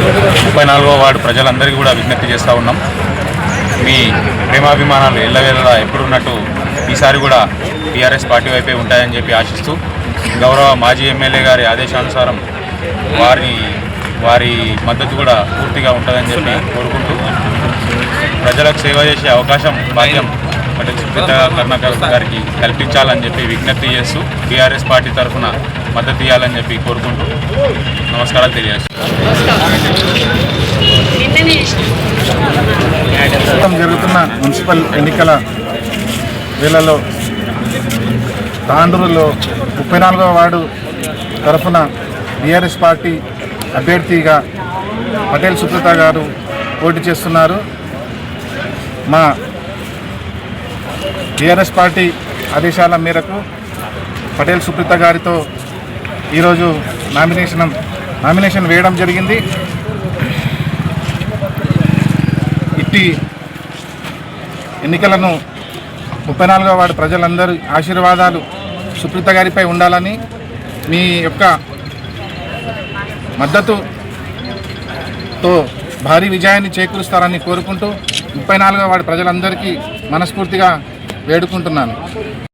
34వ ward ప్రజలందరికీ కూడా విజ్ఞప్తి చేస్తూ ఉన్నాం. మీ ప్రేమాభిమానాలు ఎల్లవేళలా ఎప్పుడున్నట్టు ఈసారి కూడా టీఆర్ఎస్ పార్టీ వైపే ఉంటాయని చెప్పి ఆశిస్తూ, గౌరవ మాజీ ఎమ్మెల్యే గారి ఆదేశానుసారం వారి మద్దతు కూడా పూర్తిగా ఉంటుందని చెప్పి కోరుకుంటూ, ప్రజలకు సేవ చేసే అవకాశం భాగ్యం పటేల్ సుప్రీత కరుణాకర్ గారికి కల్పించాలని చెప్పి విజ్ఞప్తి చేస్తూ టీఆర్ఎస్ పార్టీ తరఫున మద్దతు ఇవ్వాలని చెప్పి కోరుకుంటూ నమస్కారాలు జరుగుతున్న మున్సిపల్ ఎన్నికల వేళలో తాండూరులో 34వ వార్డు తరఫున టీఆర్ఎస్ పార్టీ అభ్యర్థిగా పటేల్ సుప్రీత గారు పోటీ చేస్తున్నారు. మా టీఆర్ఎస్ పార్టీ ఆదేశాల మేరకు పటేల్ సుప్రీత గారితో ఈరోజు నామినేషన్ వేయడం జరిగింది. ఇట్టి ఎన్నికలను 34వ వార్డు ప్రజలందరూ ఆశీర్వాదాలు సుప్రీత గారిపై ఉండాలని, మీ యొక్క మద్దతుతో భారీ విజయాన్ని చేకూరుస్తారని కోరుకుంటూ 34వ వార్డు ప్రజలందరికీ మనస్ఫూర్తిగా వేడుకుంటున్నాను.